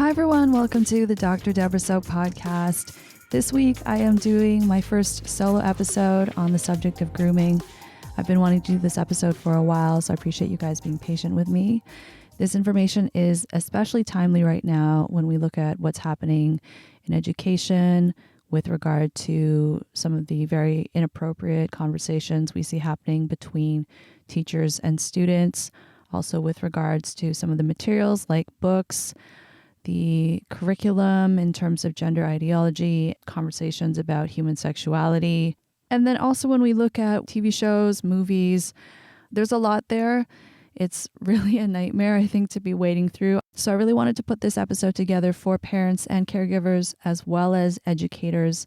Hi everyone, welcome to the Dr. Debra Soh podcast. This week I am doing my first solo episode on the subject of grooming. I've been wanting to do this episode for a while, so I appreciate you guys being patient with me. This information is especially timely right now when we look at what's happening in education with regard to some of the very inappropriate conversations we see happening between teachers and students. Also with regards to some of the materials like books, the curriculum in terms of gender ideology, conversations about human sexuality. And then also when we look at TV shows, movies, there's a lot there. It's really a nightmare, I think, to be wading through. So I really wanted to put this episode together for parents and caregivers, as well as educators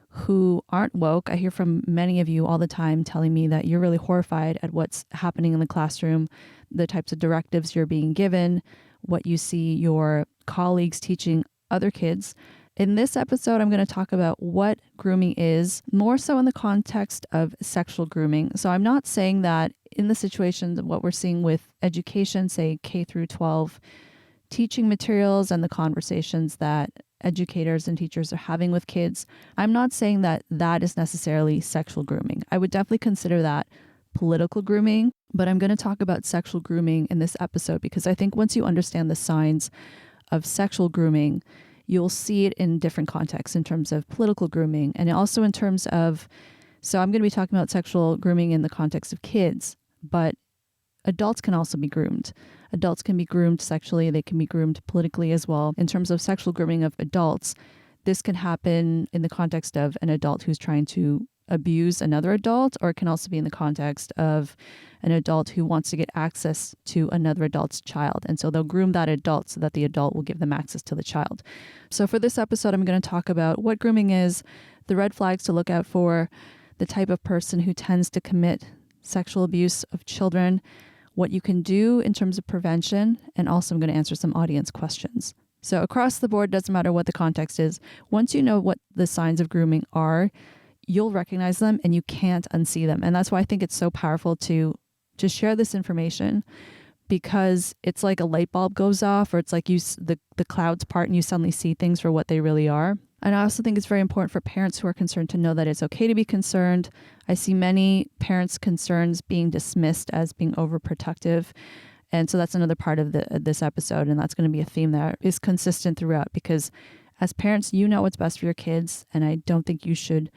who aren't woke. I hear from many of you all the time telling me that you're really horrified at what's happening in the classroom, the types of directives you're being given, what you see your colleagues teaching other kids. In this episode, I'm going to talk about what grooming is, more so in the context of sexual grooming. So I'm not saying that in the situations of what we're seeing with education, say K through 12, teaching materials and the conversations that educators and teachers are having with kids, I'm not saying that that is necessarily sexual grooming. I would definitely consider that political grooming, but I'm going to talk about sexual grooming in this episode because I think once you understand the signs of sexual grooming, you'll see it in different contexts in terms of political grooming and also in terms of, so I'm going to be talking about sexual grooming in the context of kids, but adults can also be groomed. Adults can be groomed sexually. They can be groomed politically as well. In terms of sexual grooming of adults, this can happen in the context of an adult who's trying to abuse another adult, or it can also be in the context of an adult who wants to get access to another adult's child. And so they'll groom that adult so that the adult will give them access to the child. So for this episode, I'm going to talk about what grooming is, the red flags to look out for, the type of person who tends to commit sexual abuse of children, what you can do in terms of prevention, and also I'm going to answer some audience questions. So across the board, doesn't matter what the context is. Once you know what the signs of grooming are, you'll recognize them and you can't unsee them. And that's why I think it's so powerful to share this information, because it's like a light bulb goes off, or it's like the clouds part and you suddenly see things for what they really are. And I also think it's very important for parents who are concerned to know that it's okay to be concerned. I see many parents' concerns being dismissed as being overprotective. And so that's another part of this episode. And that's going to be a theme that is consistent throughout, because as parents, you know what's best for your kids. And I don't think you should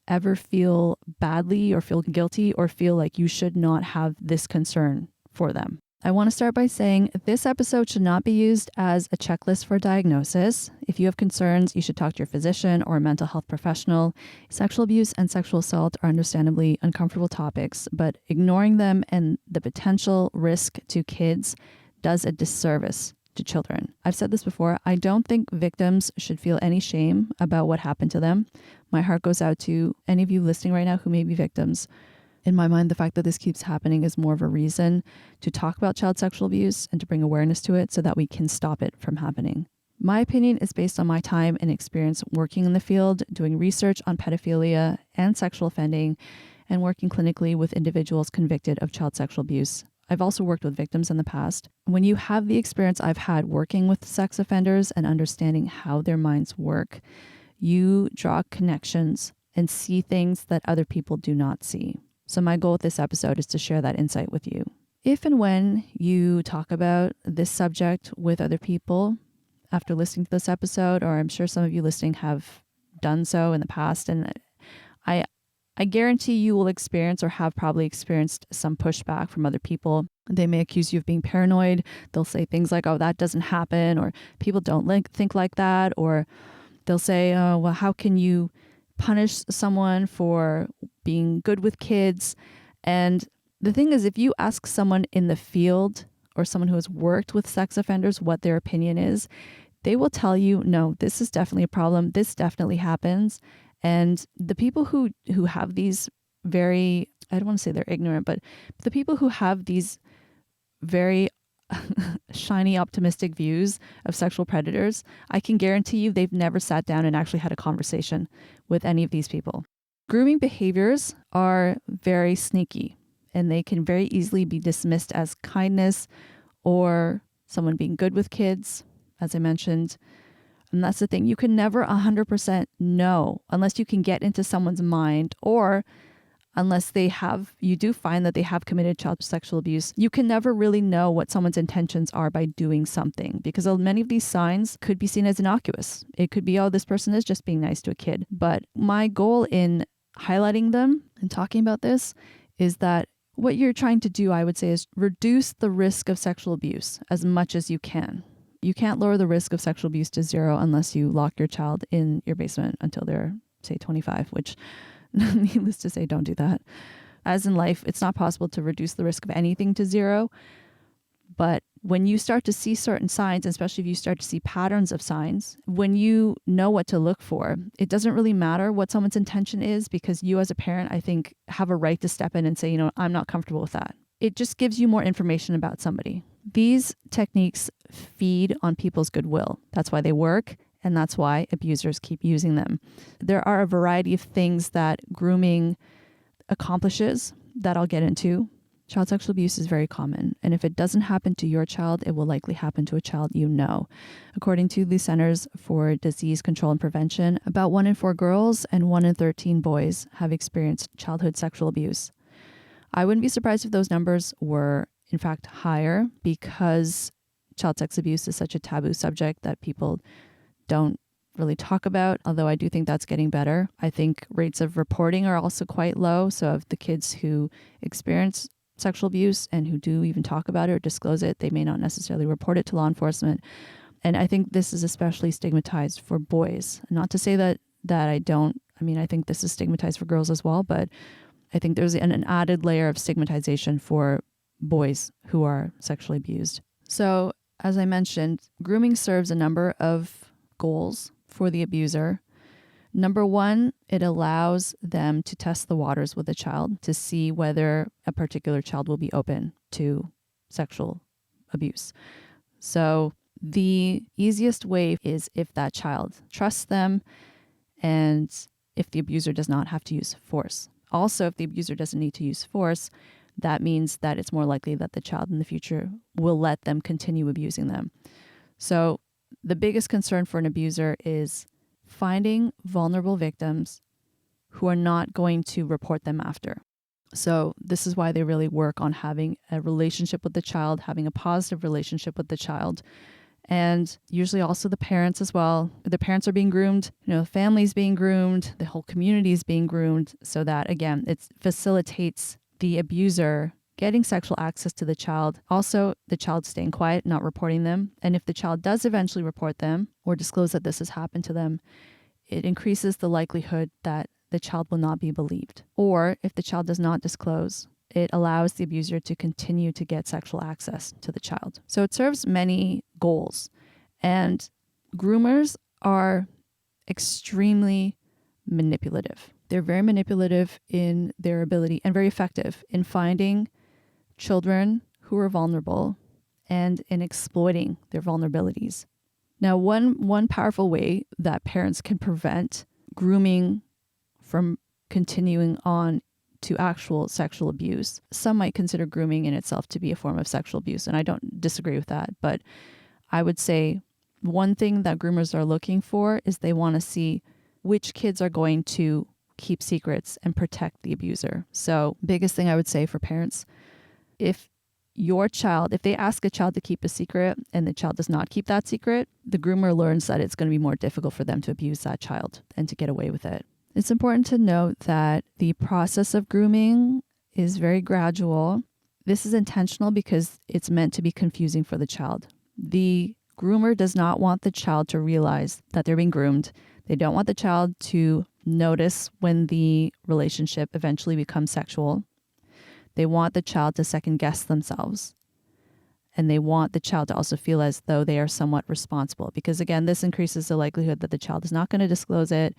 ever feel badly or feel guilty or feel like you should not have this concern for them. I want to start by saying this episode should not be used as a checklist for diagnosis. If you have concerns, you should talk to your physician or a mental health professional. Sexual abuse and sexual assault are understandably uncomfortable topics, but ignoring them and the potential risk to kids does a disservice to children. I've said this before. I don't think victims should feel any shame about what happened to them. My heart goes out to any of you listening right now who may be victims. In my mind, the fact that this keeps happening is more of a reason to talk about child sexual abuse and to bring awareness to it so that we can stop it from happening. My opinion is based on my time and experience working in the field, doing research on pedophilia and sexual offending, and working clinically with individuals convicted of child sexual abuse. I've also worked with victims in the past. When you have the experience I've had working with sex offenders and understanding how their minds work, you draw connections and see things that other people do not see. So my goal with this episode is to share that insight with you. If and when you talk about this subject with other people after listening to this episode, or I'm sure some of you listening have done so in the past, and I guarantee you will experience or have probably experienced some pushback from other people. They may accuse you of being paranoid. They'll say things like, oh, that doesn't happen, or people don't think like that, or they'll say, oh, well, how can you punish someone for being good with kids? And the thing is, if you ask someone in the field or someone who has worked with sex offenders what their opinion is, they will tell you, no, this is definitely a problem. This definitely happens. And the people who have these very, I don't want to say they're ignorant, but the people who have these very shiny, optimistic views of sexual predators, I can guarantee you they've never sat down and actually had a conversation with any of these people. Grooming behaviors are very sneaky, and they can very easily be dismissed as kindness or someone being good with kids, as I mentioned. And that's the thing. You can never 100% know unless you can get into someone's mind, or unless you do find that they have committed child sexual abuse. You can never really know what someone's intentions are by doing something, because many of these signs could be seen as innocuous. It could be, oh, this person is just being nice to a kid. But my goal in highlighting them and talking about this is that what you're trying to do, I would say, is reduce the risk of sexual abuse as much as you can. You can't lower the risk of sexual abuse to zero unless you lock your child in your basement until they're, say, 25, which needless to say, don't do that. As in life, it's not possible to reduce the risk of anything to zero. But when you start to see certain signs, especially if you start to see patterns of signs, when you know what to look for, it doesn't really matter what someone's intention is, because you as a parent, I think, have a right to step in and say, I'm not comfortable with that. It just gives you more information about somebody. These techniques feed on people's goodwill. That's why they work. And that's why abusers keep using them. There are a variety of things that grooming accomplishes that I'll get into. Child sexual abuse is very common. And if it doesn't happen to your child, it will likely happen to a child you know. According to the Centers for Disease Control and Prevention, about 1 in 4 girls and 1 in 13 boys have experienced childhood sexual abuse. I wouldn't be surprised if those numbers were, in fact, higher, because child sex abuse is such a taboo subject that people don't really talk about, although I do think that's getting better. I think rates of reporting are also quite low. So of the kids who experience sexual abuse and who do even talk about it or disclose it, they may not necessarily report it to law enforcement. And I think this is especially stigmatized for boys. Not to say that I think this is stigmatized for girls as well, but I think there's an added layer of stigmatization for boys who are sexually abused. So as I mentioned, grooming serves a number of goals for the abuser. Number one, it allows them to test the waters with a child to see whether a particular child will be open to sexual abuse. So the easiest way is if that child trusts them and if the abuser does not have to use force. Also, if the abuser doesn't need to use force, that means that it's more likely that the child in the future will let them continue abusing them. So the biggest concern for an abuser is finding vulnerable victims who are not going to report them after. So this is why they really work on having a relationship with the child, having a positive relationship with the child. And usually also the parents as well. The parents are being groomed, the family's being groomed, the whole community is being groomed, so that, again, it facilitates the abuser getting sexual access to the child. Also, the child staying quiet, not reporting them. And if the child does eventually report them or disclose that this has happened to them, it increases the likelihood that the child will not be believed. Or if the child does not disclose, it allows the abuser to continue to get sexual access to the child. So it serves many goals. And groomers are extremely manipulative. They're very manipulative in their ability and very effective in finding children who are vulnerable and in exploiting their vulnerabilities. Now, one powerful way that parents can prevent grooming from continuing on to actual sexual abuse. Some might consider grooming in itself to be a form of sexual abuse, and I don't disagree with that. But I would say one thing that groomers are looking for is they want to see which kids are going to keep secrets and protect the abuser. So biggest thing I would say for parents, if they ask a child to keep a secret and the child does not keep that secret, the groomer learns that it's going to be more difficult for them to abuse that child and to get away with it. It's important to note that the process of grooming is very gradual. This is intentional because it's meant to be confusing for the child. The groomer does not want the child to realize that they're being groomed. They don't want the child to notice when the relationship eventually becomes sexual. They want the child to second guess themselves. And they want the child to also feel as though they are somewhat responsible. Because again, this increases the likelihood that the child is not going to disclose it.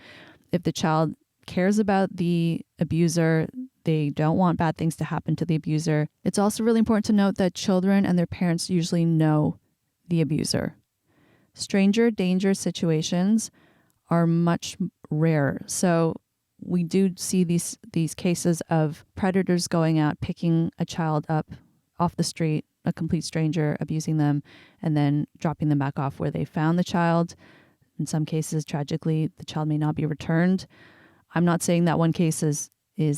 If the child cares about the abuser, they don't want bad things to happen to the abuser. It's also really important to note that children and their parents usually know the abuser. Stranger danger situations are much rarer. So we do see these cases of predators going out, picking a child up off the street, a complete stranger abusing them, and then dropping them back off where they found the child. In some cases, tragically, the child may not be returned. I'm not saying that one case is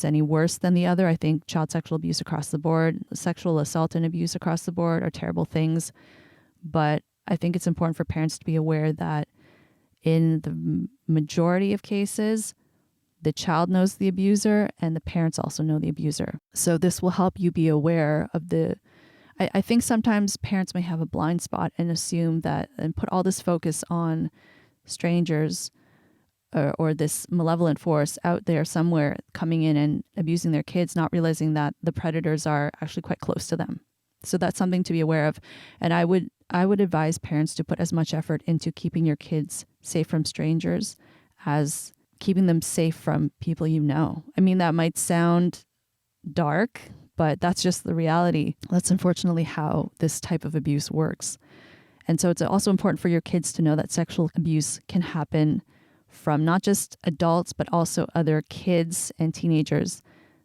any worse than the other. I think child sexual abuse across the board, sexual assault and abuse across the board are terrible things. But I think it's important for parents to be aware that in the majority of cases, the child knows the abuser and the parents also know the abuser. So this will help you be aware of I think sometimes parents may have a blind spot and assume that and put all this focus on strangers or this malevolent force out there somewhere coming in and abusing their kids, not realizing that the predators are actually quite close to them. So that's something to be aware of. And I would advise parents to put as much effort into keeping your kids safe from strangers as keeping them safe from people you know. I mean, that might sound dark, but that's just the reality. That's unfortunately how this type of abuse works. And so it's also important for your kids to know that sexual abuse can happen from not just adults, but also other kids and teenagers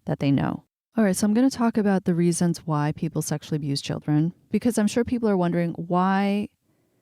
that they know. All right, so I'm going to talk about the reasons why people sexually abuse children, because I'm sure people are wondering why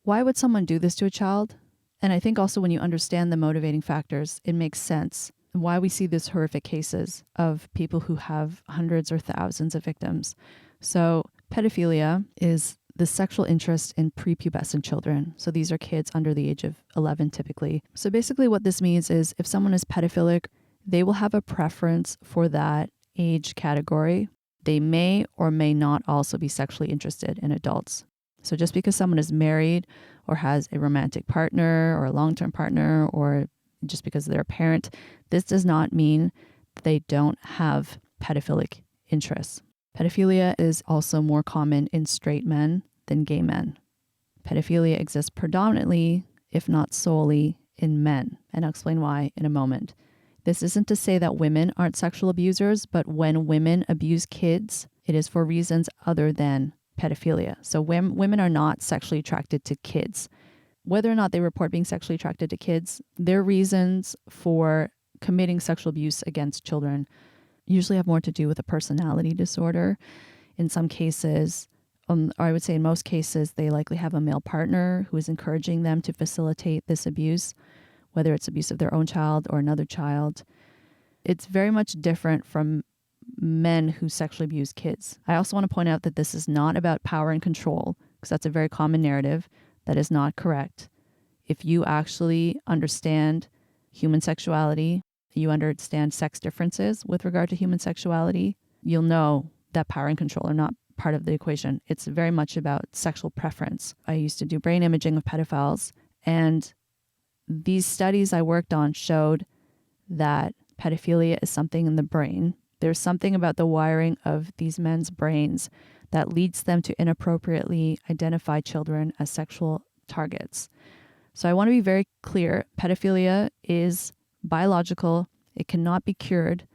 would someone do this to a child? And I think also when you understand the motivating factors, it makes sense why we see these horrific cases of people who have hundreds or thousands of victims. So pedophilia is the sexual interest in prepubescent children. So these are kids under the age of 11 typically. So basically what this means is if someone is pedophilic, they will have a preference for that age category. They may or may not also be sexually interested in adults. So just because someone is married or has a romantic partner or a long-term partner, or just because they're a parent, this does not mean they don't have pedophilic interests. Pedophilia is also more common in straight men than gay men. Pedophilia exists predominantly, if not solely, in men, and I'll explain why in a moment. This isn't to say that women aren't sexual abusers, but when women abuse kids, it is for reasons other than pedophilia. So women are not sexually attracted to kids. Whether or not they report being sexually attracted to kids, their reasons for committing sexual abuse against children usually have more to do with a personality disorder. In some cases, or I would say in most cases, they likely have a male partner who is encouraging them to facilitate this abuse, whether it's abuse of their own child or another child. It's very much different from men who sexually abuse kids. I also want to point out that this is not about power and control, because that's a very common narrative that is not correct. If you actually understand human sexuality, you understand sex differences with regard to human sexuality, you'll know that power and control are not part of the equation. It's very much about sexual preference. I used to do brain imaging of pedophiles, and these studies I worked on showed that pedophilia is something in the brain. There's something about the wiring of these men's brains that leads them to inappropriately identify children as sexual targets. So I want to be very clear. Pedophilia is biological. It cannot be cured.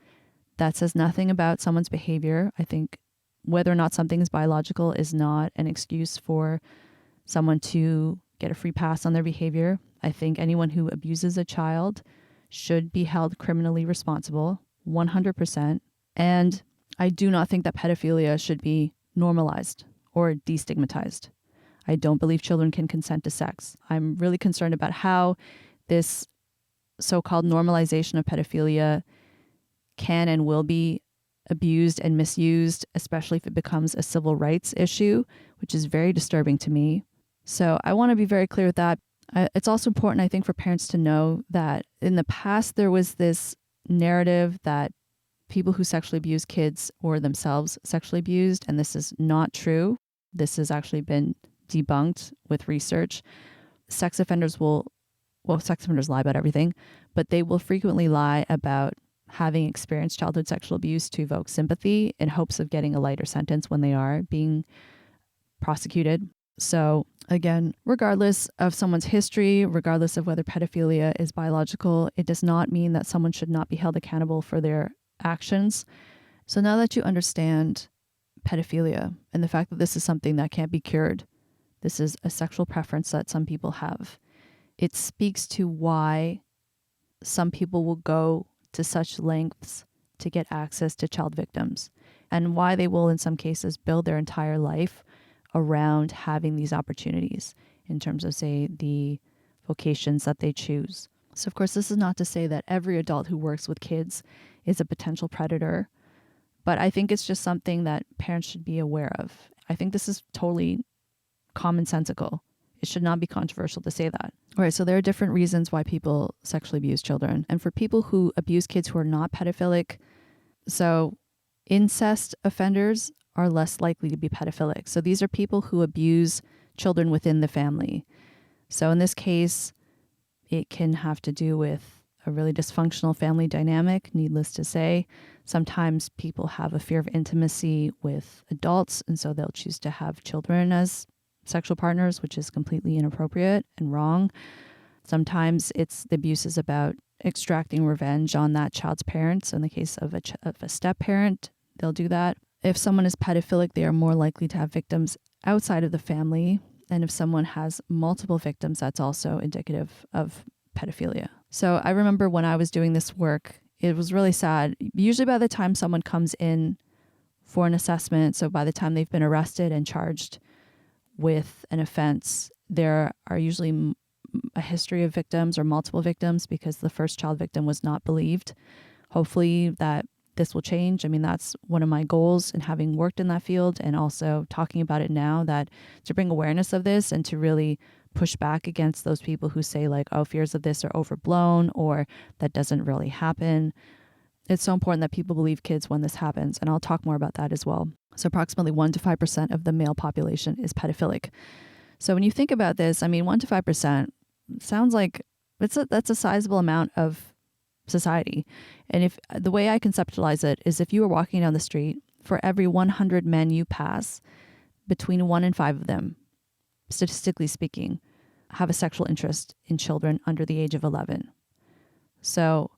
That says nothing about someone's behavior. I think whether or not something is biological is not an excuse for someone to get a free pass on their behavior. I think anyone who abuses a child should be held criminally responsible, 100%. And I do not think that pedophilia should be normalized or destigmatized. I don't believe children can consent to sex. I'm really concerned about how this so-called normalization of pedophilia can and will be abused and misused, especially if it becomes a civil rights issue, which is very disturbing to me. So I want to be very clear with that. It's also important, I think, for parents to know that in the past there was this narrative that people who sexually abuse kids were themselves sexually abused, and this is not true. This has actually been debunked with research. Sex offenders lie about everything, but they will frequently lie about having experienced childhood sexual abuse to evoke sympathy in hopes of getting a lighter sentence when they are being prosecuted. So again, regardless of someone's history, regardless of whether pedophilia is biological, it does not mean that someone should not be held accountable for their actions. So now that you understand pedophilia and the fact that this is something that can't be cured, this is a sexual preference that some people have, it speaks to why some people will go to such lengths to get access to child victims. and why they will in some cases build their entire life around having these opportunities in terms of, say, the vocations that they choose. So of course, this is not to say that every adult who works with kids is a potential predator, but I think it's just something that parents should be aware of. I think this is totally commonsensical. It should not be controversial to say that. All right, so there are different reasons why people sexually abuse children. And for people who abuse kids who are not pedophilic, so incest offenders are less likely to be pedophilic. So these are people who abuse children within the family. So in this case, it can have to do with a really dysfunctional family dynamic, needless to say. Sometimes people have a fear of intimacy with adults, and so they'll choose to have children as sexual partners, which is completely inappropriate and wrong. Sometimes the abuse is about extracting revenge on that child's parents. So in the case of a step-parent, they'll do that. If someone is pedophilic, they are more likely to have victims outside of the family. And if someone has multiple victims, that's also indicative of pedophilia. So I remember when I was doing this work, it was really sad. Usually by the time someone comes in for an assessment, so by the time they've been arrested and charged with an offense, there are usually a history of victims or multiple victims because the first child victim was not believed. Hopefully that this will change. I mean, that's one of my goals in having worked in that field and also talking about it now, that to bring awareness of this and to really push back against those people who say like, oh, fears of this are overblown or that doesn't really happen. It's so important that people believe kids when this happens. And I'll talk more about that as well. So approximately 1 to 5% of the male population is pedophilic. So when you think about this, I mean, 1 to 5% sounds like that's a sizable amount of society. And if the way I conceptualize it is if you were walking down the street, for every 100 men you pass, between 1 and 5 of them, statistically speaking, have a sexual interest in children under the age of 11. So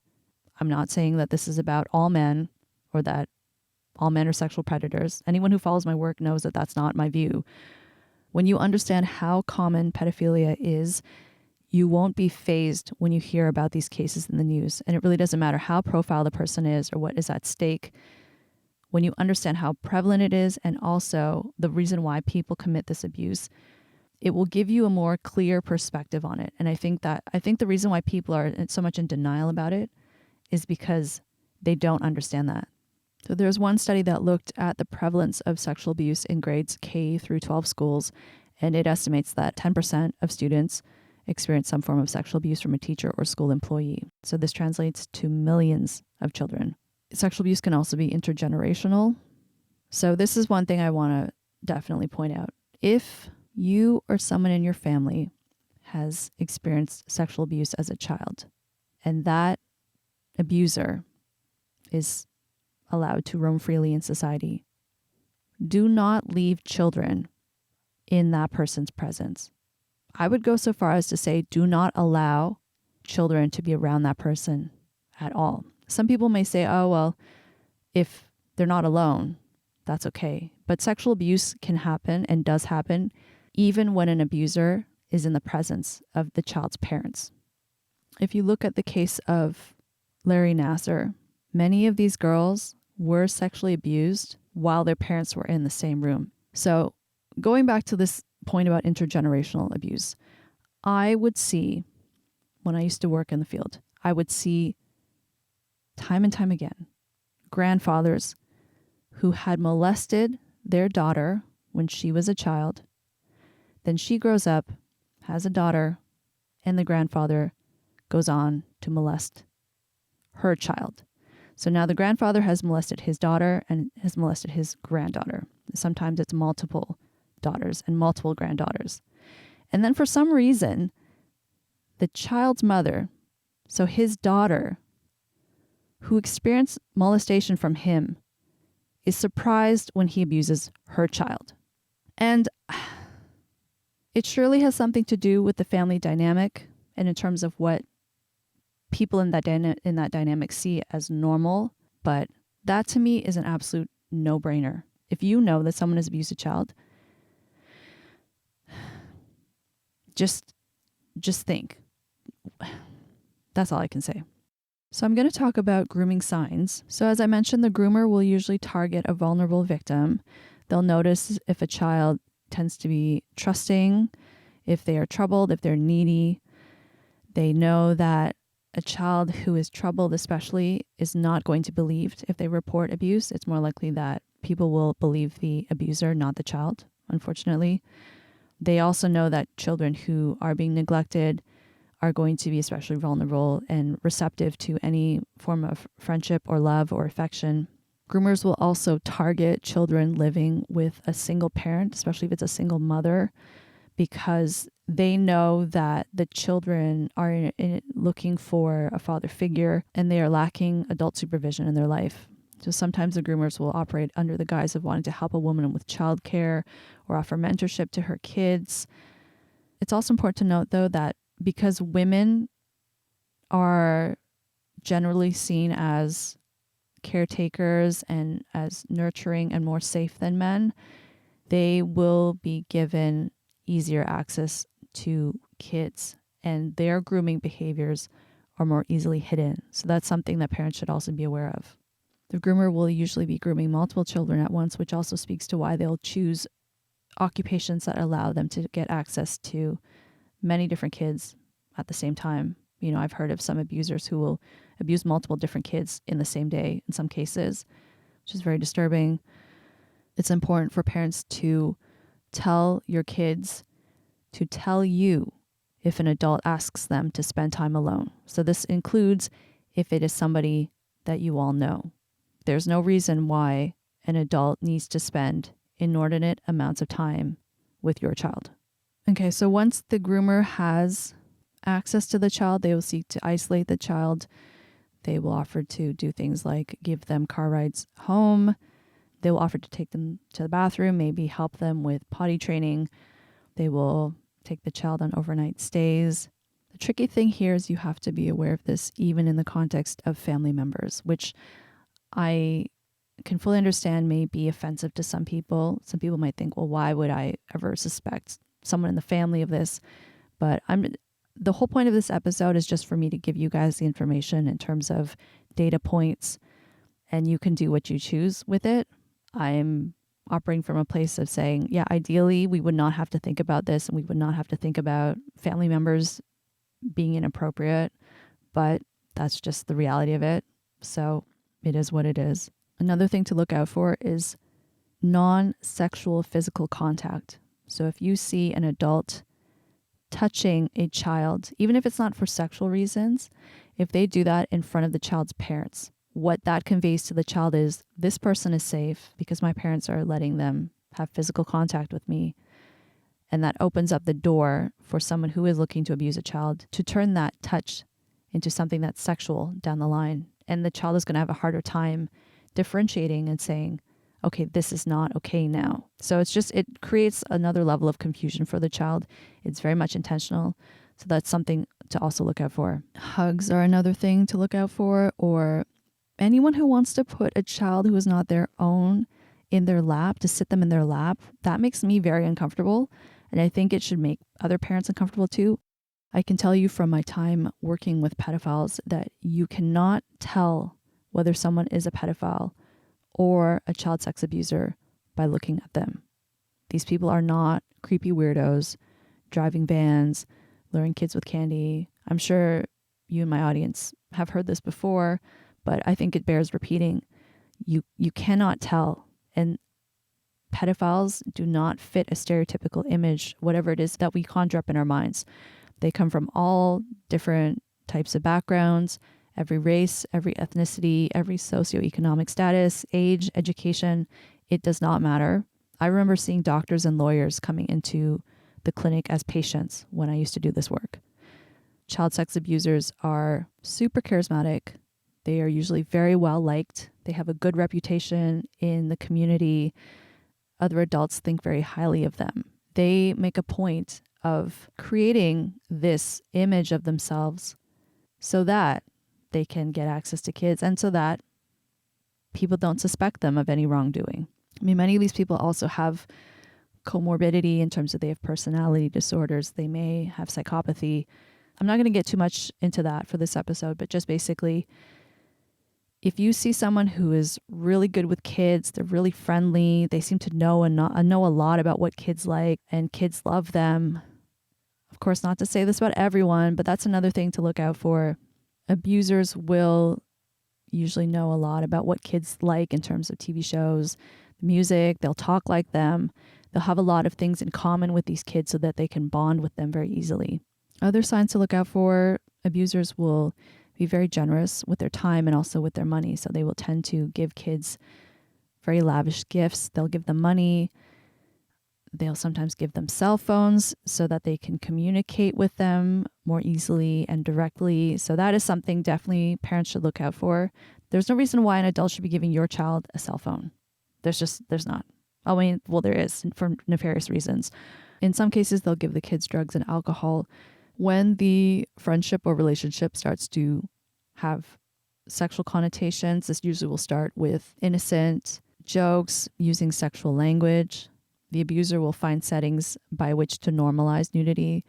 I'm not saying that this is about all men or that all men are sexual predators. Anyone who follows my work knows that that's not my view. When you understand how common pedophilia is, you won't be fazed when you hear about these cases in the news. And it really doesn't matter how profile the person is or what is at stake. When you understand how prevalent it is and also the reason why people commit this abuse, it will give you a more clear perspective on it. And I think the reason why people are so much in denial about it is because they don't understand that. So there's one study that looked at the prevalence of sexual abuse in grades K through 12 schools, and it estimates that 10% of students experience some form of sexual abuse from a teacher or school employee. So this translates to millions of children. Sexual abuse can also be intergenerational. So this is one thing I want to definitely point out. If you or someone in your family has experienced sexual abuse as a child, and that abuser is allowed to roam freely in society, do not leave children in that person's presence. I would go so far as to say, do not allow children to be around that person at all. Some people may say, oh, well, if they're not alone, that's okay. But sexual abuse can happen and does happen even when an abuser is in the presence of the child's parents. If you look at the case of Larry Nassar, many of these girls were sexually abused while their parents were in the same room. So going back to this point about intergenerational abuse, I would see, when I used to work in the field, I would see time and time again grandfathers who had molested their daughter when she was a child. Then she grows up, has a daughter, and the grandfather goes on to molest her child. So now the grandfather has molested his daughter and has molested his granddaughter. Sometimes it's multiple daughters and multiple granddaughters. And then for some reason, the child's mother, so his daughter, who experienced molestation from him, is surprised when he abuses her child. And it surely has something to do with the family dynamic and in terms of what people in that dynamic see as normal. But that to me is an absolute no-brainer. If you know that someone has abused a child, just think. That's all I can say. So I'm going to talk about grooming signs. So as I mentioned, the groomer will usually target a vulnerable victim. They'll notice if a child tends to be trusting, if they are troubled, if they're needy. They know that a child who is troubled especially is not going to be believed if they report abuse. It's more likely that people will believe the abuser, not the child, unfortunately. They also know that children who are being neglected are going to be especially vulnerable and receptive to any form of friendship or love or affection. Groomers will also target children living with a single parent, especially if it's a single mother, because they know that the children are looking for a father figure and they are lacking adult supervision in their life. So sometimes the groomers will operate under the guise of wanting to help a woman with childcare or offer mentorship to her kids. It's also important to note, though, that because women are generally seen as caretakers and as nurturing and more safe than men, they will be given easier access to kids and their grooming behaviors are more easily hidden. So that's something that parents should also be aware of. The groomer will usually be grooming multiple children at once, which also speaks to why they'll choose occupations that allow them to get access to many different kids at the same time. You know, I've heard of some abusers who will abuse multiple different kids in the same day in some cases, which is very disturbing. It's important for parents to tell your kids to tell you if an adult asks them to spend time alone. So this includes if it is somebody that you all know. There's no reason why an adult needs to spend inordinate amounts of time with your child. Okay, so once the groomer has access to the child, they will seek to isolate the child. They will offer to do things like give them car rides home. They will offer to take them to the bathroom, maybe help them with potty training. They will take the child on overnight stays. The tricky thing here is you have to be aware of this even in the context of family members, which I can fully understand may be offensive to some people. Some people might think, well, why would I ever suspect someone in the family of this? But the whole point of this episode is just for me to give you guys the information in terms of data points, and you can do what you choose with it. I'm operating from a place of saying, yeah, ideally we would not have to think about this and we would not have to think about family members being inappropriate, but that's just the reality of it. So it is what it is. Another thing to look out for is non-sexual physical contact. So if you see an adult touching a child, even if it's not for sexual reasons, if they do that in front of the child's parents, what that conveys to the child is this person is safe because my parents are letting them have physical contact with me. And that opens up the door for someone who is looking to abuse a child to turn that touch into something that's sexual down the line. And the child is going to have a harder time differentiating and saying, okay, this is not okay now. So it creates another level of confusion for the child. It's very much intentional. So that's something to also look out for. Hugs are another thing to look out for, or anyone who wants to put a child who is not their own in their lap, to sit them in their lap. That makes me very uncomfortable. And I think it should make other parents uncomfortable too. I can tell you from my time working with pedophiles that you cannot tell whether someone is a pedophile or a child sex abuser by looking at them. These people are not creepy weirdos driving vans, luring kids with candy. I'm sure you in my audience have heard this before, but I think it bears repeating. You cannot tell. And pedophiles do not fit a stereotypical image, whatever it is that we conjure up in our minds. They come from all different types of backgrounds, every race, every ethnicity, every socioeconomic status, age, education. It does not matter. I remember seeing doctors and lawyers coming into the clinic as patients when I used to do this work. Child sex abusers are super charismatic. They are usually very well liked. They have a good reputation in the community. Other adults think very highly of them. They make a point of creating this image of themselves so that they can get access to kids and so that people don't suspect them of any wrongdoing. I mean, many of these people also have comorbidity in terms of they have personality disorders. They may have psychopathy. I'm not going to get too much into that for this episode, but just basically, if you see someone who is really good with kids, they're really friendly, they seem to know know a lot about what kids like, and kids love them. Of course, not to say this about everyone, but that's another thing to look out for. Abusers will usually know a lot about what kids like in terms of TV shows, music. They'll talk like them. They'll have a lot of things in common with these kids so that they can bond with them very easily. Other signs to look out for: abusers will be very generous with their time and also with their money. So they will tend to give kids very lavish gifts. They'll give them money. They'll sometimes give them cell phones so that they can communicate with them more easily and directly. So that is something definitely parents should look out for. There's no reason why an adult should be giving your child a cell phone. There's not. I mean, well, there is, for nefarious reasons. In some cases, they'll give the kids drugs and alcohol. When the friendship or relationship starts to have sexual connotations, this usually will start with innocent jokes using sexual language. The abuser will find settings by which to normalize nudity.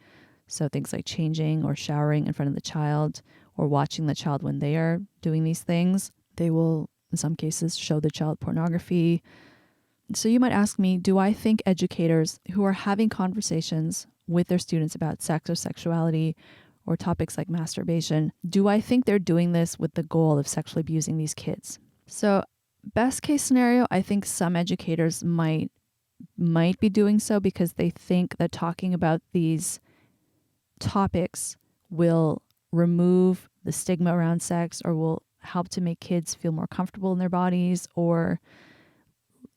So things like changing or showering in front of the child or watching the child when they are doing these things. They will, in some cases, show the child pornography. So you might ask me, do I think educators who are having conversations with their students about sex or sexuality or topics like masturbation, do I think they're doing this with the goal of sexually abusing these kids? So best case scenario, I think some educators might be doing so because they think that talking about these topics will remove the stigma around sex or will help to make kids feel more comfortable in their bodies, or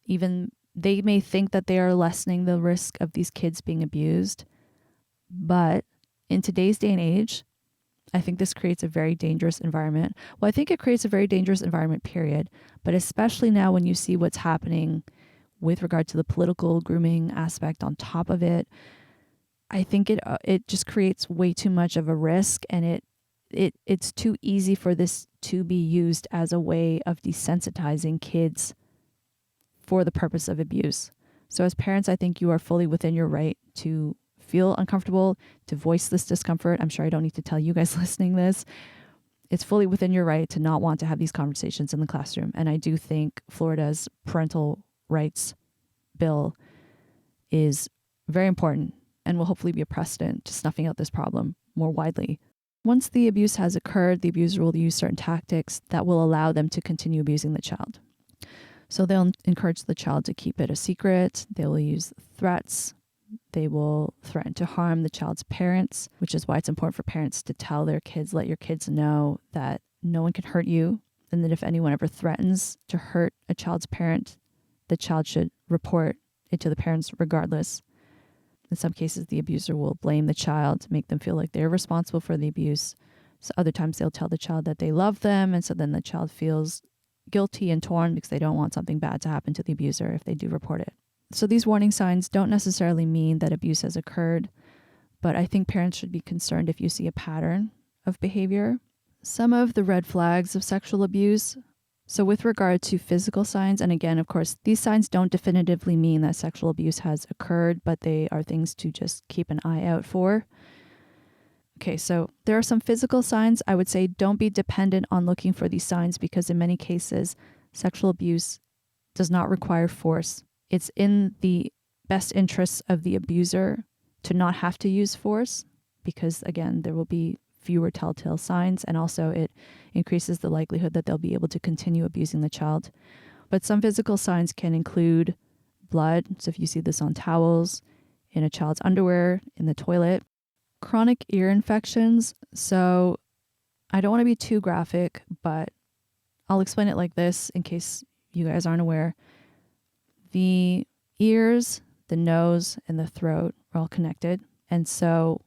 even they may think that they are lessening the risk of these kids being abused. But in today's day and age, I think this creates a very dangerous environment. Well, I think it creates a very dangerous environment, period. But especially now when you see what's happening with regard to the political grooming aspect on top of it, I think it just creates way too much of a risk, and it's too easy for this to be used as a way of desensitizing kids for the purpose of abuse. So as parents, I think you are fully within your right to feel uncomfortable, to voice this discomfort. I'm sure I don't need to tell you guys listening this. It's fully within your right to not want to have these conversations in the classroom. And I do think Florida's parental rights bill is very important and will hopefully be a precedent to snuffing out this problem more widely. Once the abuse has occurred, the abuser will use certain tactics that will allow them to continue abusing the child. So they'll encourage the child to keep it a secret. They will use threats. They will threaten to harm the child's parents, which is why it's important for parents to tell their kids, let your kids know that no one can hurt you, and that if anyone ever threatens to hurt a child's parent, the child should report it to the parents regardless. In some cases, the abuser will blame the child, make them feel like they're responsible for the abuse. So other times they'll tell the child that they love them, and so then the child feels guilty and torn because they don't want something bad to happen to the abuser if they do report it. So these warning signs don't necessarily mean that abuse has occurred, but I think parents should be concerned if you see a pattern of behavior. Some of the red flags of sexual abuse. So with regard to physical signs, and again, of course, these signs don't definitively mean that sexual abuse has occurred, but they are things to just keep an eye out for. Okay, so there are some physical signs. I would say don't be dependent on looking for these signs because in many cases, sexual abuse does not require force. It's in the best interests of the abuser to not have to use force because, again, there will be fewer telltale signs, and also it increases the likelihood that they'll be able to continue abusing the child. But some physical signs can include blood. So if you see this on towels, in a child's underwear, in the toilet. Chronic ear infections. So I don't want to be too graphic, but I'll explain it like this in case you guys aren't aware. The ears, the nose, and the throat are all connected. And so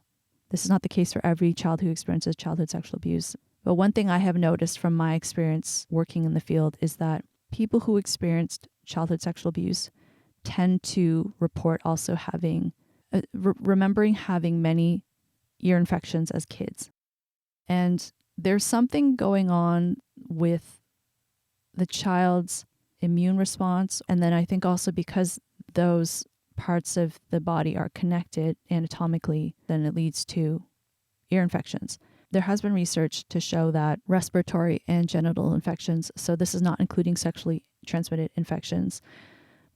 this is not the case for every child who experiences childhood sexual abuse. But one thing I have noticed from my experience working in the field is that people who experienced childhood sexual abuse tend to report also having, remembering having many ear infections as kids. And there's something going on with the child's immune response. And then I think also because those parts of the body are connected anatomically, then it leads to ear infections. There has been research to show that respiratory and genital infections, so this is not including sexually transmitted infections,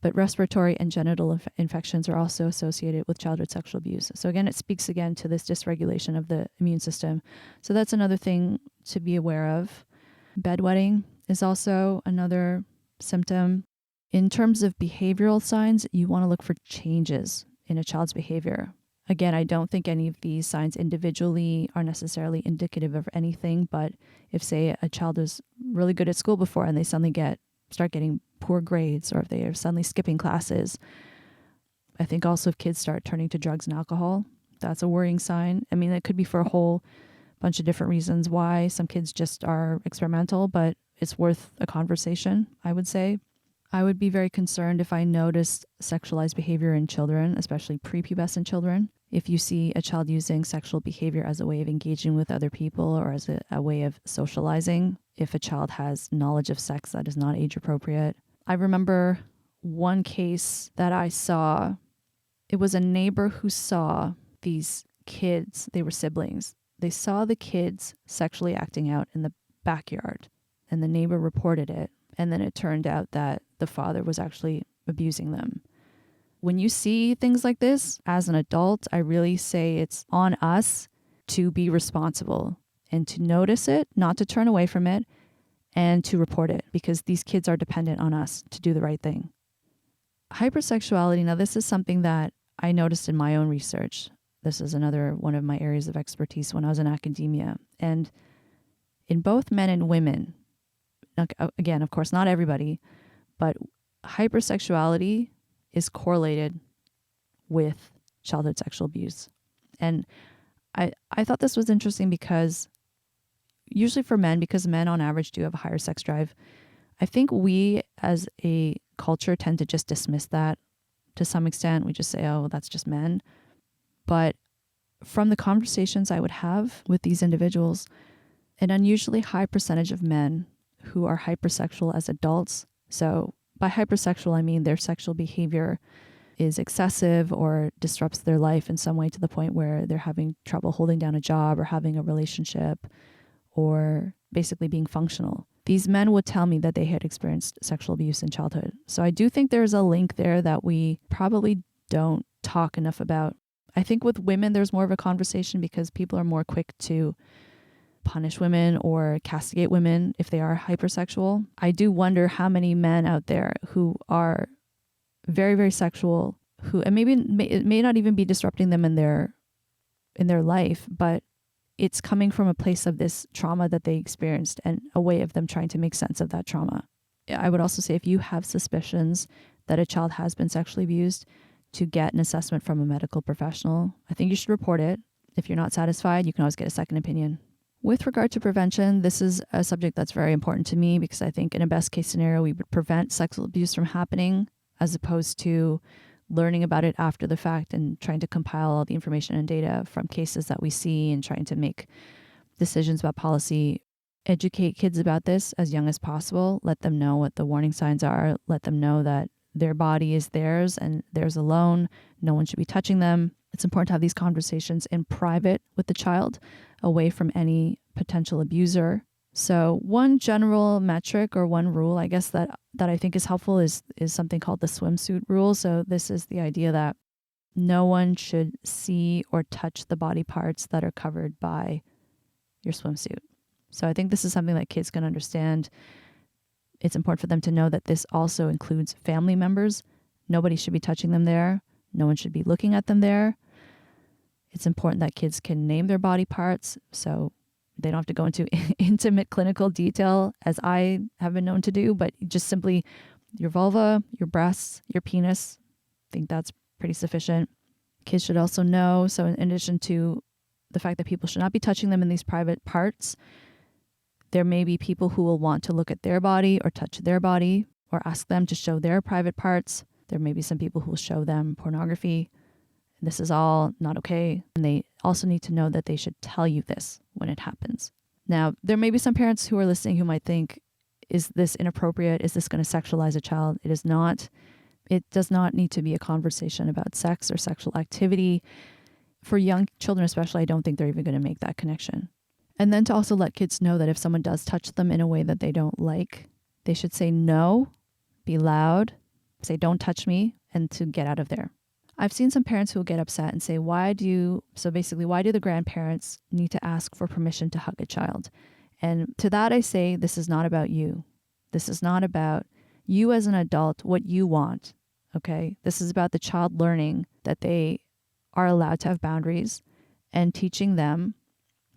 but respiratory and genital infections are also associated with childhood sexual abuse. So again, it speaks again to this dysregulation of the immune system. So that's another thing to be aware of. Bedwetting is also another symptom. In terms of behavioral signs, you want to look for changes in a child's behavior. Again, I don't think any of these signs individually are necessarily indicative of anything, but if, say, a child was really good at school before and they suddenly start getting poor grades, or if they are suddenly skipping classes, I think also if kids start turning to drugs and alcohol, that's a worrying sign. I mean, it could be for a whole bunch of different reasons why some kids just are experimental, but it's worth a conversation, I would say. I would be very concerned if I noticed sexualized behavior in children, especially prepubescent children. If you see a child using sexual behavior as a way of engaging with other people or as a way of socializing, if a child has knowledge of sex that is not age appropriate. I remember one case that I saw. It was a neighbor who saw these kids. They were siblings. They saw the kids sexually acting out in the backyard, and the neighbor reported it. And then it turned out that the father was actually abusing them. When you see things like this as an adult, I really say it's on us to be responsible and to notice it, not to turn away from it, and to report it, because these kids are dependent on us to do the right thing. Hypersexuality, now this is something that I noticed in my own research. This is another one of my areas of expertise when I was in academia. And in both men and women, again, of course, not everybody, but hypersexuality is correlated with childhood sexual abuse. And I thought this was interesting because usually for men, because men on average do have a higher sex drive, I think we as a culture tend to just dismiss that to some extent. We just say, oh, that's just men. But from the conversations I would have with these individuals, an unusually high percentage of men who are hypersexual as adults, so by hypersexual, I mean their sexual behavior is excessive or disrupts their life in some way to the point where they're having trouble holding down a job or having a relationship or basically being functional. These men would tell me that they had experienced sexual abuse in childhood. So I do think there's a link there that we probably don't talk enough about. I think with women, there's more of a conversation because people are more quick to punish women or castigate women if they are hypersexual. I do wonder how many men out there who are very, very sexual, and maybe it may not even be disrupting them in their life, but it's coming from a place of this trauma that they experienced and a way of them trying to make sense of that trauma. I would also say if you have suspicions that a child has been sexually abused, to get an assessment from a medical professional. I think you should report it. If you're not satisfied, you can always get a second opinion. With regard to prevention, this is a subject that's very important to me because I think in a best case scenario, we would prevent sexual abuse from happening as opposed to learning about it after the fact and trying to compile all the information and data from cases that we see and trying to make decisions about policy. Educate kids about this as young as possible. Let them know what the warning signs are. Let them know that their body is theirs and theirs alone. No one should be touching them. It's important to have these conversations in private with the child, away from any potential abuser. So one general metric or one rule, I guess, that I think is helpful is something called the swimsuit rule. So this is the idea that no one should see or touch the body parts that are covered by your swimsuit. So I think this is something that kids can understand. It's important for them to know that this also includes family members. Nobody should be touching them there. No one should be looking at them there. It's important that kids can name their body parts so they don't have to go into intimate clinical detail as I have been known to do, but just simply your vulva, your breasts, your penis. I think that's pretty sufficient. Kids should also know, so in addition to the fact that people should not be touching them in these private parts, there may be people who will want to look at their body or touch their body or ask them to show their private parts. There may be some people who will show them pornography. This is all not okay. And they also need to know that they should tell you this when it happens. Now, there may be some parents who are listening who might think, is this inappropriate? Is this going to sexualize a child? It is not. It does not need to be a conversation about sex or sexual activity. for young children especially, I don't think they're even going to make that connection. And then to also let kids know that if someone does touch them in a way that they don't like, they should say no, be loud, say don't touch me, and to get out of there. I've seen some parents who will get upset and say, why do the grandparents need to ask for permission to hug a child? And to that I say, this is not about you. This is not about you as an adult, what you want, okay? This is about the child learning that they are allowed to have boundaries and teaching them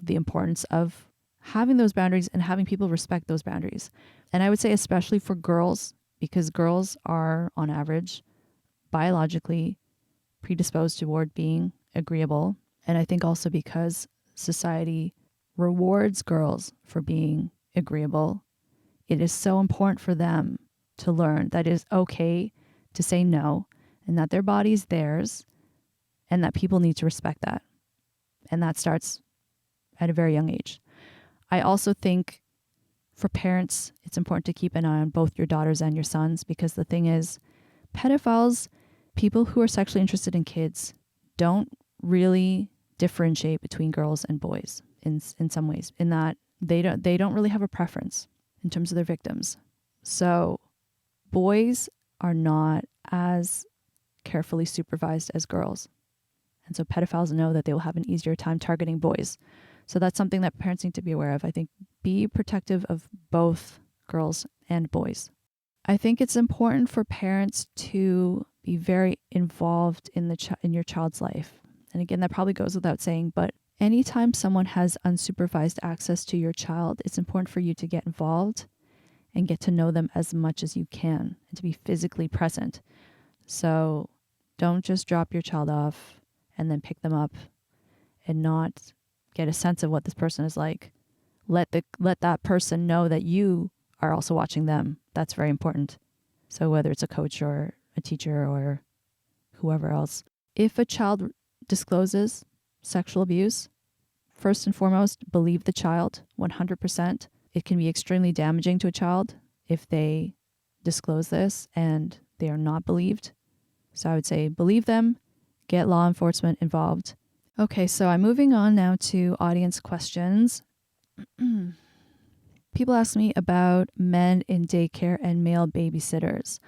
the importance of having those boundaries and having people respect those boundaries. And I would say especially for girls, because girls are on average biologically predisposed toward being agreeable. And I think also because society rewards girls for being agreeable, it is so important for them to learn that it is okay to say no and that their body is theirs and that people need to respect that. And that starts at a very young age. I also think for parents, it's important to keep an eye on both your daughters and your sons, because the thing is, pedophiles, people who are sexually interested in kids, don't really differentiate between girls and boys in some ways, in that they don't really have a preference in terms of their victims. So boys are not as carefully supervised as girls. And so pedophiles know that they will have an easier time targeting boys. So that's something that parents need to be aware of. I think be protective of both girls and boys. I think it's important for parents to be very involved in in your child's life. And again, that probably goes without saying, but anytime someone has unsupervised access to your child, it's important for you to get involved and get to know them as much as you can and to be physically present. So don't just drop your child off and then pick them up and not get a sense of what this person is like. Let that person know that you are also watching them. That's very important. So whether it's a coach or a teacher or whoever else, if a child discloses sexual abuse, first and foremost, believe the child 100%. It can be extremely damaging to a child if they disclose this and they are not believed. So I would say believe them, get law enforcement involved. Okay, so I'm moving on now to audience questions. People ask me about men in daycare and male babysitters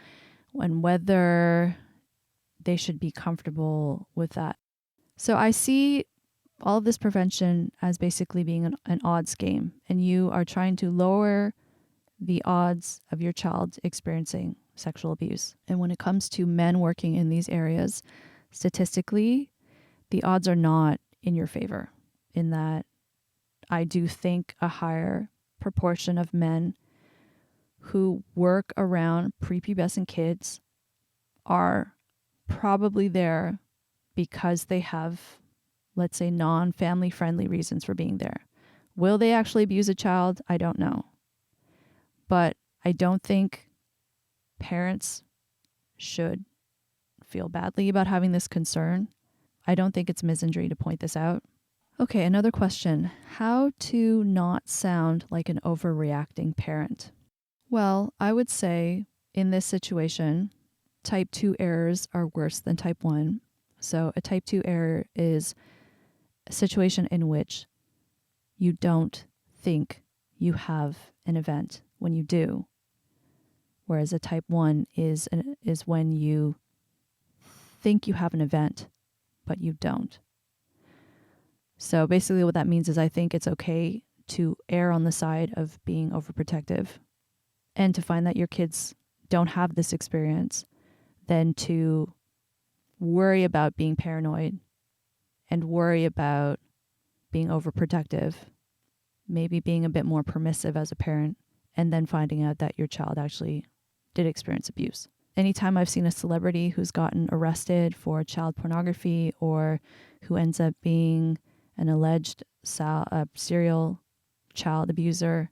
and whether they should be comfortable with that. So I see all of this prevention as basically being an odds game, and you are trying to lower the odds of your child experiencing sexual abuse. And when it comes to men working in these areas, statistically, the odds are not in your favor, in that I do think a higher proportion of men who work around prepubescent kids are probably there because they have, let's say, non-family friendly reasons for being there. Will they actually abuse a child? I don't know. But I don't think parents should feel badly about having this concern. I don't think it's misandry to point this out. Okay, another question. How to not sound like an overreacting parent? Well, I would say in this situation, type 2 errors are worse than type 1. So a type 2 error is a situation in which you don't think you have an event when you do. Whereas a type 1 is when you think you have an event, but you don't. So basically what that means is I think it's okay to err on the side of being overprotective and to find that your kids don't have this experience than to worry about being paranoid and worry about being overprotective, maybe being a bit more permissive as a parent, and then finding out that your child actually did experience abuse. Anytime I've seen a celebrity who's gotten arrested for child pornography or who ends up being an alleged serial child abuser,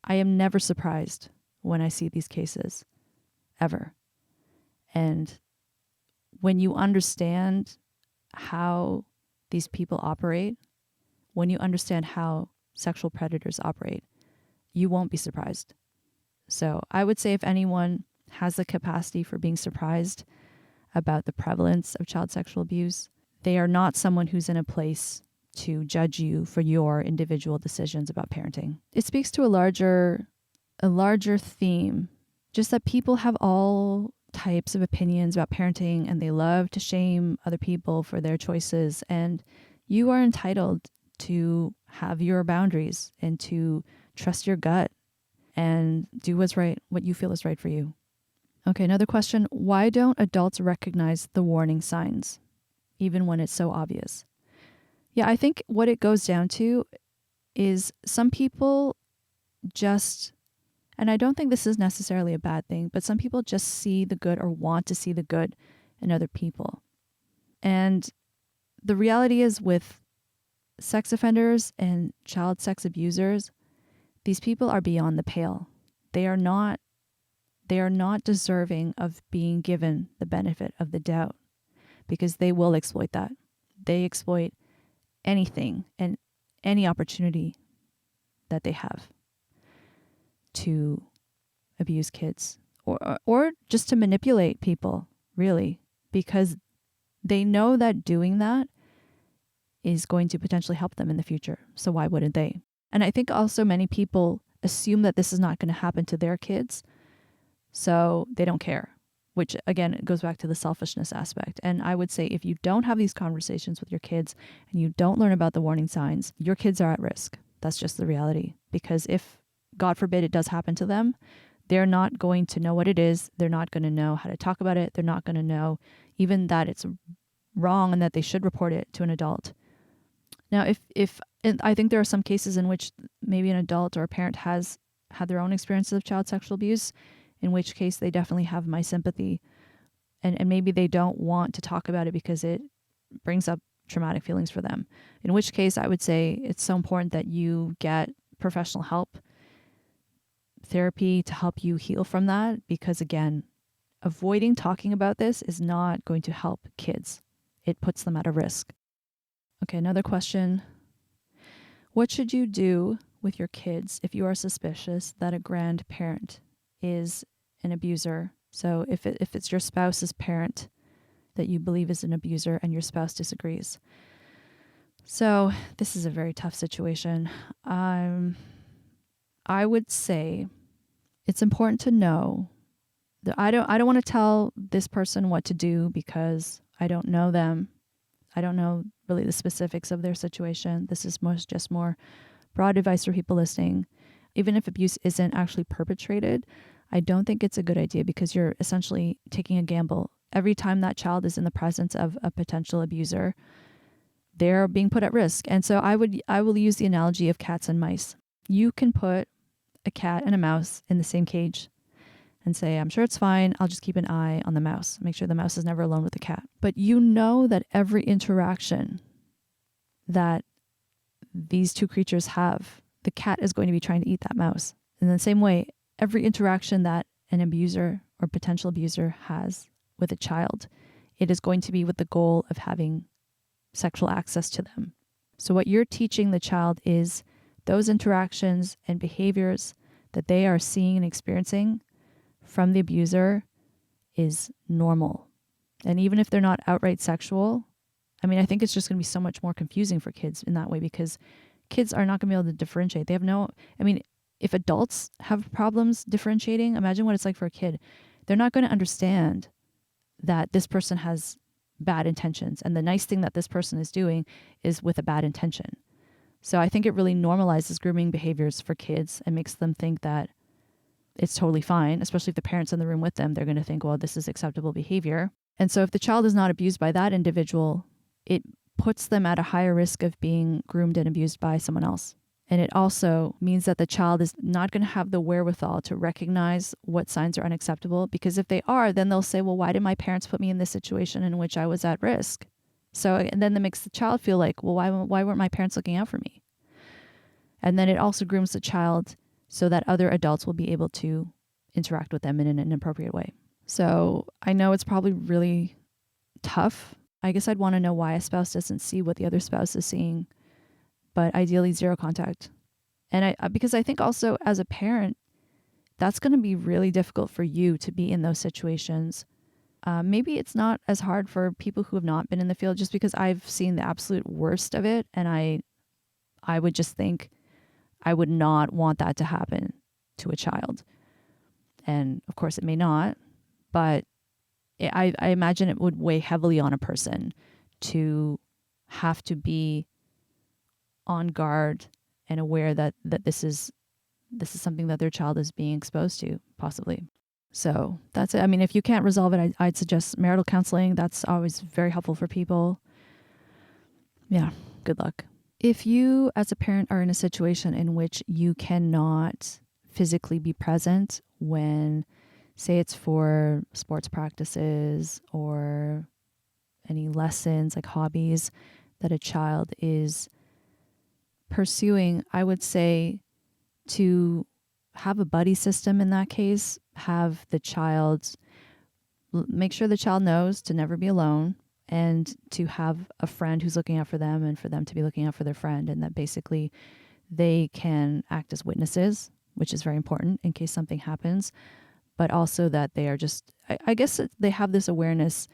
I am never surprised when I see these cases, ever. And when you understand how these people operate, when you understand how sexual predators operate, you won't be surprised. So I would say if anyone has the capacity for being surprised about the prevalence of child sexual abuse, they are not someone who's in a place to judge you for your individual decisions about parenting. It speaks to a larger theme, just that people have all types of opinions about parenting and they love to shame other people for their choices. And you are entitled to have your boundaries and to trust your gut and do what's right, what you feel is right for you. Okay, another question. Why don't adults recognize the warning signs, even when it's so obvious? Yeah, I think what it goes down to is some people just, and I don't think this is necessarily a bad thing, but some people just see the good or want to see the good in other people. And the reality is, with sex offenders and child sex abusers, these people are beyond the pale. They are not deserving of being given the benefit of the doubt, because they will exploit that. They exploit anything and any opportunity that they have to abuse kids or just to manipulate people, really, because they know that doing that is going to potentially help them in the future. So why wouldn't they? And I think also many people assume that this is not going to happen to their kids, so they don't care, which again, it goes back to the selfishness aspect. And I would say if you don't have these conversations with your kids and you don't learn about the warning signs, your kids are at risk. That's just the reality. Because if, God forbid, it does happen to them, they're not going to know what it is. They're not going to know how to talk about it. They're not going to know even that it's wrong and that they should report it to an adult. Now, and I think there are some cases in which maybe an adult or a parent has had their own experiences of child sexual abuse, in which case they definitely have my sympathy. And maybe they don't want to talk about it because it brings up traumatic feelings for them. In which case, I would say it's so important that you get professional help, therapy to help you heal from that. Because again, avoiding talking about this is not going to help kids. It puts them at a risk. Okay, another question. What should you do with your kids if you are suspicious that a grandparent is an abuser? So if it's your spouse's parent that you believe is an abuser and your spouse disagrees. So this is a very tough situation. I would say it's important to know that I don't want to tell this person what to do because I don't know them. I don't know really the specifics of their situation. This is just more broad advice for people listening. Even if abuse isn't actually perpetrated, I don't think it's a good idea because you're essentially taking a gamble. Every time that child is in the presence of a potential abuser, they're being put at risk. And so I will use the analogy of cats and mice. You can put a cat and a mouse in the same cage and say, I'm sure it's fine. I'll just keep an eye on the mouse. Make sure the mouse is never alone with the cat. But you know that every interaction that these two creatures have, the cat is going to be trying to eat that mouse. In the same way, every interaction that an abuser or potential abuser has with a child, it is going to be with the goal of having sexual access to them. So what you're teaching the child is those interactions and behaviors that they are seeing and experiencing from the abuser is normal. And even if they're not outright sexual, I mean, I think it's just going to be so much more confusing for kids in that way because kids are not going to be able to differentiate. They have if adults have problems differentiating, imagine what it's like for a kid. They're not going to understand that this person has bad intentions and the nice thing that this person is doing is with a bad intention. So I think it really normalizes grooming behaviors for kids and makes them think that it's totally fine, especially if the parent's in the room with them. They're going to think, well, this is acceptable behavior. And so if the child is not abused by that individual, it puts them at a higher risk of being groomed and abused by someone else. And it also means that the child is not going to have the wherewithal to recognize what signs are unacceptable, because if they are, then they'll say, well, why did my parents put me in this situation in which I was at risk? So, and then that makes the child feel like, well, why weren't my parents looking out for me? And then it also grooms the child so that other adults will be able to interact with them in an appropriate way. So I know it's probably really tough. I guess I'd want to know why a spouse doesn't see what the other spouse is seeing, but ideally zero contact. And because I think also as a parent, that's going to be really difficult for you to be in those situations Maybe it's not as hard for people who have not been in the field, just because I've seen the absolute worst of it. And I would just think I would not want that to happen to a child. And of course it may not, but I imagine it would weigh heavily on a person to have to be on guard and aware that this is something that their child is being exposed to, possibly. So that's it. I mean, if you can't resolve it, I'd suggest marital counseling. That's always very helpful for people. Yeah, good luck. If you, as a parent, are in a situation in which you cannot physically be present when, say, it's for sports practices or any lessons, like hobbies that a child is pursuing, I would say to have a buddy system in that case. Have the child, make sure the child knows to never be alone, and to have a friend who's looking out for them, and for them to be looking out for their friend, and that basically they can act as witnesses, which is very important in case something happens, but also that they are just, I guess they have this awareness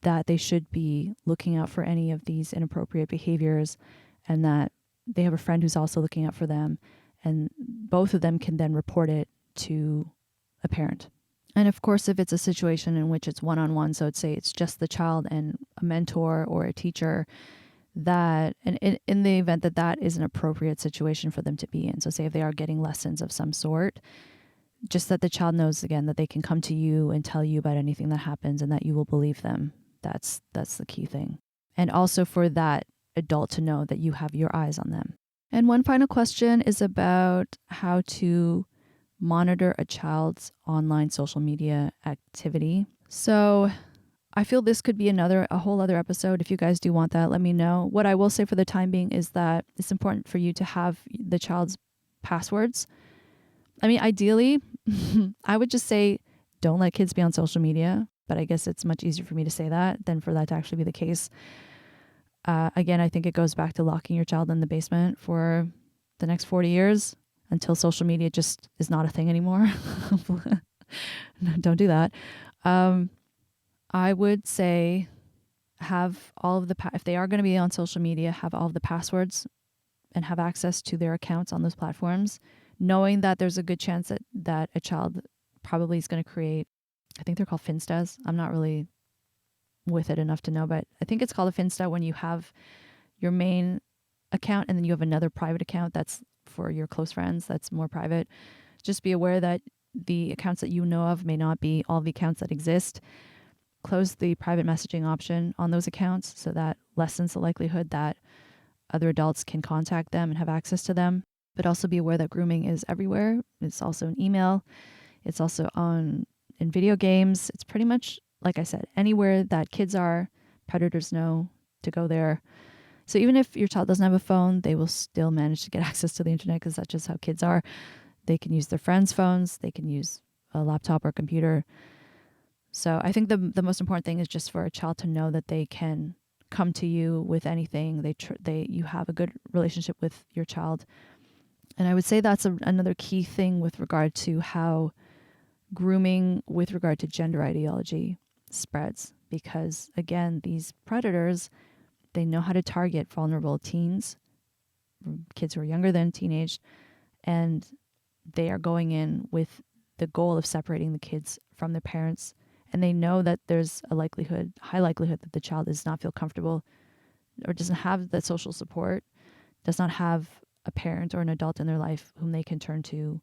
that they should be looking out for any of these inappropriate behaviors, and that they have a friend who's also looking out for them, and both of them can then report it to a parent. And of course, if it's a situation in which it's one-on-one, so let's say it's just the child and a mentor or a teacher, that, and in the event that that is an appropriate situation for them to be in. So say if they are getting lessons of some sort, just that the child knows, again, that they can come to you and tell you about anything that happens and that you will believe them. That's the key thing. And also for that adult to know that you have your eyes on them. And one final question is about how to monitor a child's online social media activity. So I feel this could be a whole other episode. If you guys do want that, let me know. What I will say for the time being is that it's important for you to have the child's passwords. I mean, ideally, I would just say don't let kids be on social media, but I guess it's much easier for me to say that than for that to actually be the case. Again, I think it goes back to locking your child in the basement for the next 40 years until social media just is not a thing anymore. Don't do that. I would say have all of if they are going to be on social media, have all of the passwords and have access to their accounts on those platforms, knowing that there's a good chance that a child probably is going to create, I think they're called Finstas. I'm not really with it enough to know, but I think it's called a Finsta when you have your main account and then you have another private account that's for your close friends, that's more private. Just be aware that the accounts that you know of may not be all the accounts that exist. Close the private messaging option on those accounts so that lessens the likelihood that other adults can contact them and have access to them. But also be aware that grooming is everywhere. It's also in email. It's also in video games. It's pretty much, like I said, anywhere that kids are, predators know to go there. So even if your child doesn't have a phone, they will still manage to get access to the internet because that's just how kids are. They can use their friends' phones. They can use a laptop or computer. So I think the most important thing is just for a child to know that they can come to you with anything. You have a good relationship with your child. And I would say that's another key thing with regard to how grooming with regard to gender ideology spreads. Because again, these predators, they know how to target vulnerable teens, kids who are younger than teenage, and they are going in with the goal of separating the kids from their parents. And they know that there's high likelihood that the child does not feel comfortable or doesn't have the social support, does not have a parent or an adult in their life whom they can turn to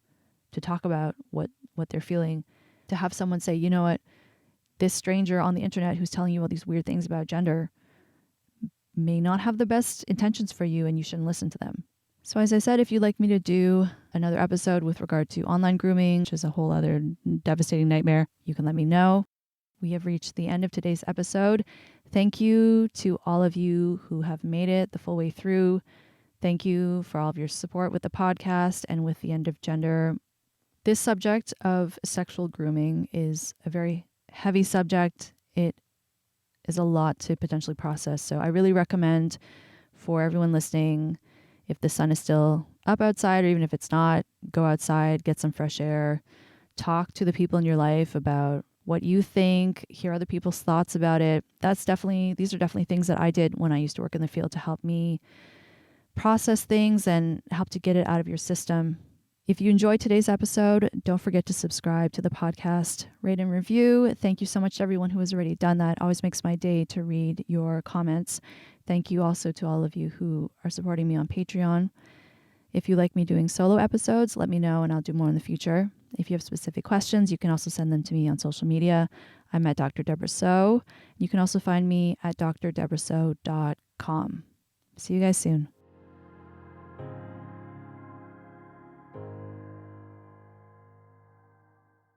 talk about what they're feeling. To have someone say, you know what, this stranger on the internet who's telling you all these weird things about gender may not have the best intentions for you and you shouldn't listen to them. So as I said, if you'd like me to do another episode with regard to online grooming, which is a whole other devastating nightmare, you can let me know. We have reached the end of today's episode. Thank you to all of you who have made it the full way through. Thank you for all of your support with the podcast and with the End of Gender. This subject of sexual grooming is a very heavy subject. It is a lot to potentially process. So I really recommend for everyone listening, if the sun is still up outside or even if it's not, go outside, get some fresh air, talk to the people in your life about what you think, hear other people's thoughts about it. These are definitely things that I did when I used to work in the field to help me process things and help to get it out of your system. If you enjoyed today's episode, don't forget to subscribe to the podcast, rate and review. Thank you so much to everyone who has already done that. Always makes my day to read your comments. Thank you also to all of you who are supporting me on Patreon. If you like me doing solo episodes, let me know and I'll do more in the future. If you have specific questions, you can also send them to me on social media. I'm at Dr. Debra Soh. You can also find me at drdebrasoh.com. See you guys soon.